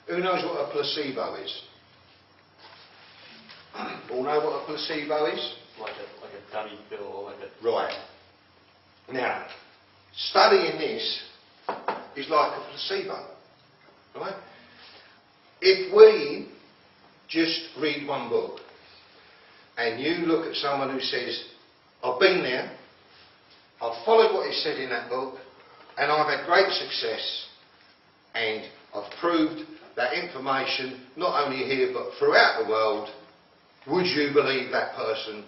Who knows what a placebo is? All know what a placebo is? Like a dummy pill or like a... Right. Now, studying this is like a placebo. Right? If we just read one book and you look at someone who says, I've been there, I've followed what is said in that book, and I've had great success, and I've proved that information not only here but throughout the world, would you believe that person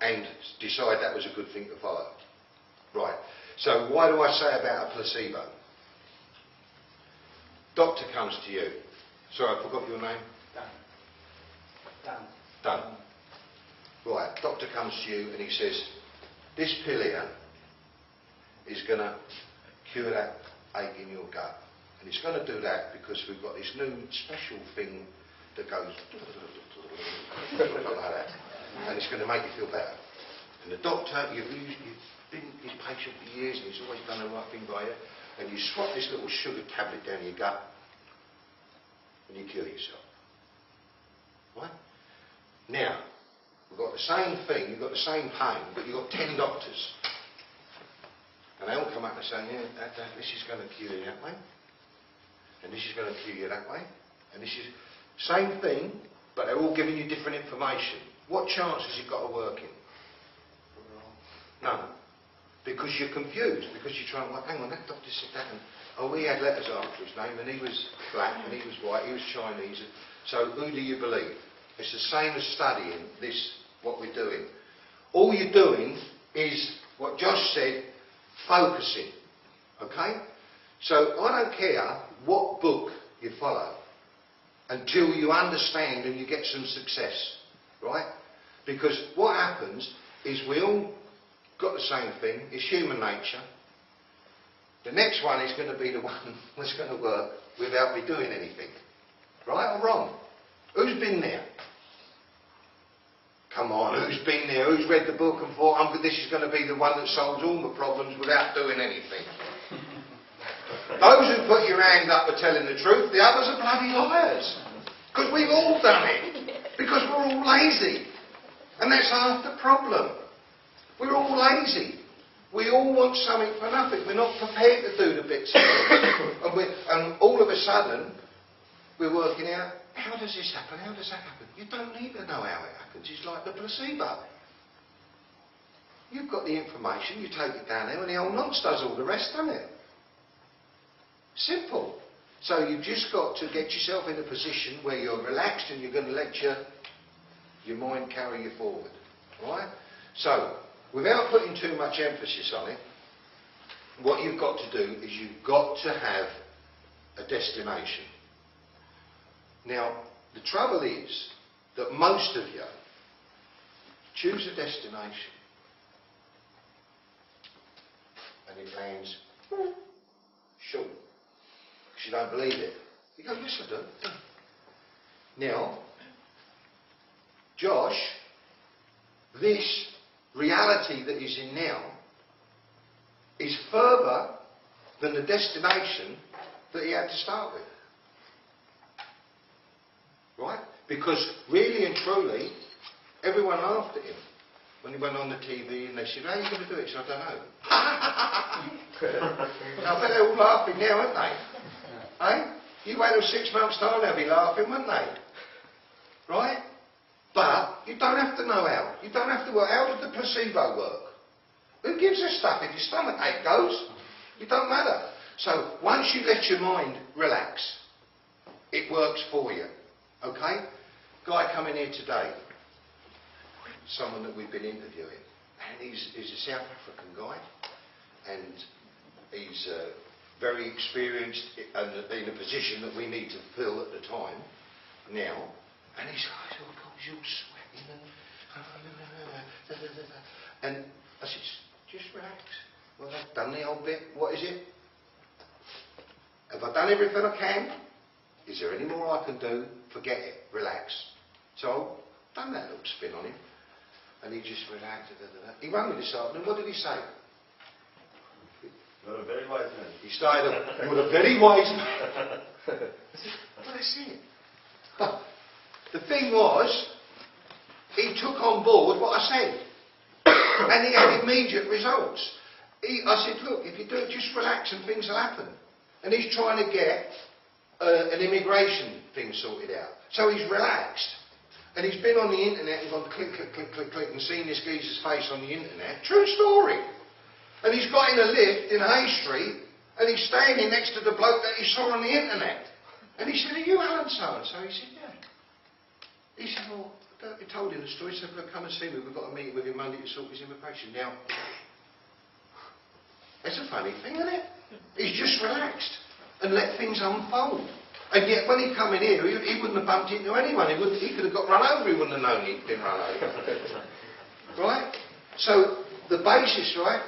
and decide that was a good thing to follow? Right. So why do I say about a placebo? Doctor comes to you. Sorry, I forgot your name. Done. Right. Doctor comes to you and he says, this pill here is going to cure that ache in your gut. And it's going to do that because we've got this new special thing that goes like that. And it's going to make you feel better. And the doctor, you've been his patient for years and he's always done the right thing by you. And you swap this little sugar tablet down your gut and you cure yourself. Right? Now, we've got the same thing, you've got the same pain, but you've got 10 doctors. And they all come up and say, yeah, this is going to cure you that way. And this is going to cure you that way. And this is same thing, but they're all giving you different information. What chance has it got of working? None. Because you're confused, because you're trying to, well, hang on, that doctor said that, and oh, he had letters after his name, and he was black, and he was white, he was Chinese. So who do you believe? It's the same as studying this, what we're doing. All you're doing is, what Josh said, focusing. Okay? So I don't care what book you follow until you understand and you get some success. Right? Because what happens is we all got the same thing. It's human nature. The next one is going to be the one that's going to work without me doing anything. Right or wrong? Who's been there? Come on, who's been there? Who's read the book and thought, this is going to be the one that solves all the problems without doing anything? Those who put your hand up are telling the truth, the others are bloody liars. Because we've all done it. Because we're all lazy. And that's half the problem. We're all lazy. We all want something for nothing. We're not prepared to do the bits. And all of a sudden, we're working out, how does this happen? How does that happen? You don't need to know how it happens. It's like the placebo. You've got the information, you take it down there, and the old nonce does all the rest, doesn't it? Simple. So you've just got to get yourself in a position where you're relaxed and you're going to let your mind carry you forward. Right? So, without putting too much emphasis on it, what you've got to do is you've got to have a destination. Now, the trouble is that most of you choose a destination and it lands short because you don't believe it. You go, yes I do. Now, Josh, this reality that he's in now is further than the destination that he had to start with. Right? Because really and truly, everyone laughed at him when he went on the TV and they said, how are you going to do it? He said, I don't know. I bet they're all laughing now, aren't they? Hey? You wait till 6 months' time, they'll be laughing, won't they? Right? But you don't have to know how. You don't have to work. How does the placebo work? Who gives a stuff if your stomach ache goes? It don't matter. So once you let your mind relax, it works for you. Okay? Guy coming here today, someone that we've been interviewing, and he's a South African guy, and he's very experienced and in a position that we need to fill at the time now, and he's like, oh God, you're sweating and I said, just relax. Well, I've done the old bit. What is it? Have I done everything I can? Is there any more I can do? Forget it. Relax. So, done that little spin on him. And he just relaxed. He rang me this afternoon. What did he say? You're a very wise man. He started off, you're a very wise man. I well, that's it. The thing was, he took on board what I said. And he had immediate results. I said, look, if you do it, just relax and things will happen. And he's trying to get an immigration thing sorted out. So he's relaxed. And he's been on the internet and gone click, click, click, click, click, and seen this geezer's face on the internet. True story. And he's got in a lift in Hay Street, and he's standing next to the bloke that he saw on the internet. And he said, are you Alan so-and-so? He said, yeah. He said, well, he told him the story. He said, look, come and see me. We've got a meeting with him Monday to sort his immigration. Now, that's a funny thing, isn't it? He's just relaxed and let things unfold. And yet, when he come in here, he wouldn't have bumped into anyone. He could have got run over. He wouldn't have known he'd been run over. Right? So, the basis, right?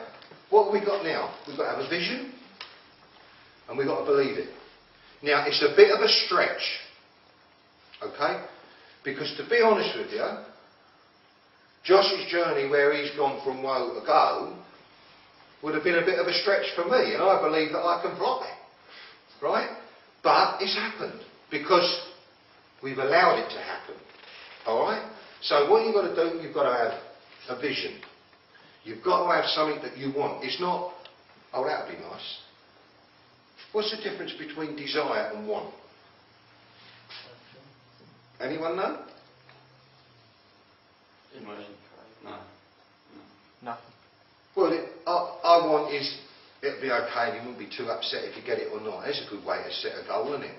What have we got now? We've got to have a vision, and we've got to believe it. Now, it's a bit of a stretch, okay? Because to be honest with you, Josh's journey where he's gone from woe to go would have been a bit of a stretch for me, and I believe that I can fly, right? But it's happened because we've allowed it to happen, all right? So what you've got to do, you've got to have a vision. You've got to have something that you want. It's not, oh, that would be nice. What's the difference between desire and want? Anyone know? Emotion. No. Nothing. Well, I want is, it'll be okay and you won't be too upset if you get it or not. That's a good way to set a goal, isn't it?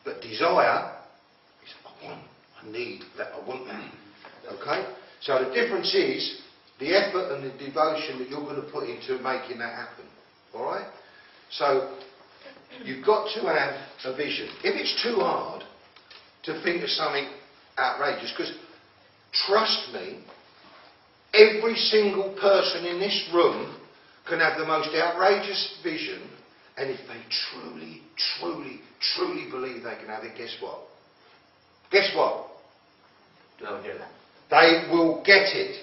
But desire is, I want, I need that, I want that. Okay? So the difference is the effort and the devotion that you're going to put into making that happen. Alright? So, you've got to have a vision. If it's too hard to think of something outrageous, because trust me, every single person in this room can have the most outrageous vision, and if they truly, truly, truly believe they can have it, guess what? Guess what? They'll get it. They will get it.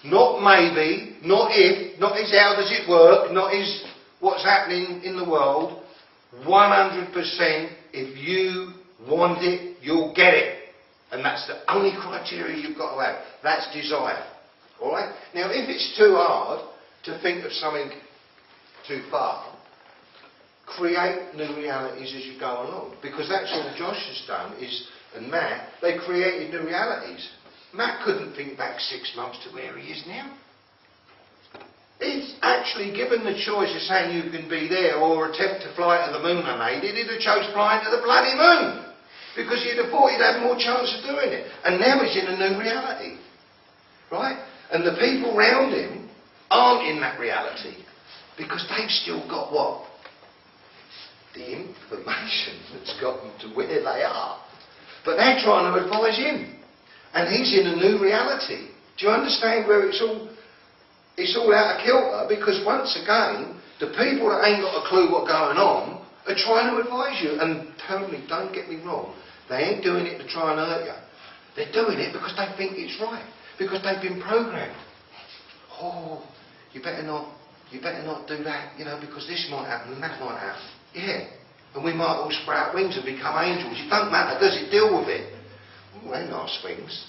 Not maybe, not if, not is how does it work, not is what's happening in the world. 100%, if you want it, you'll get it. And that's the only criteria you've got to have. That's desire. Alright? Now, if it's too hard to think of something too far, create new realities as you go along. Because that's all Josh has done, and Matt, they created new realities. Matt couldn't think back 6 months to where he is now. He's actually given the choice of saying you can be there or attempt to fly to the moon, I made it. He'd have chose flying to the bloody moon. Because he'd have thought he'd have more chance of doing it. And now he's in a new reality. Right? And the people round him aren't in that reality. Because they've still got what? The information that's got them to where they are. But they're trying to advise him. And he's in a new reality. Do you understand where it's all out of kilter? Because once again, the people that ain't got a clue what's going on are trying to advise you. And totally, don't get me wrong, they ain't doing it to try and hurt you. They're doing it because they think it's right. Because they've been programmed. Oh, you better not do that, because this might happen and that might happen. Yeah. And we might all sprout wings and become angels. It don't matter, does it? Deal with it. Oh, they're nice wings.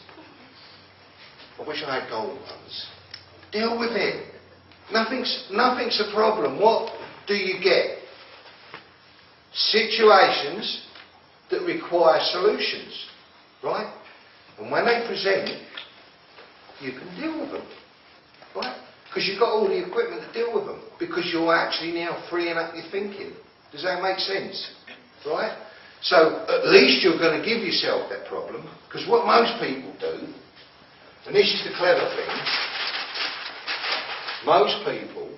I wish I had gold ones. Deal with it. Nothing's a problem. What do you get? Situations that require solutions. Right? And when they present, you can deal with them. Right? Because you've got all the equipment to deal with them. Because you're actually now freeing up your thinking. Does that make sense? Right? So, at least you're going to give yourself that problem. Because what most people do, and this is the clever thing, most people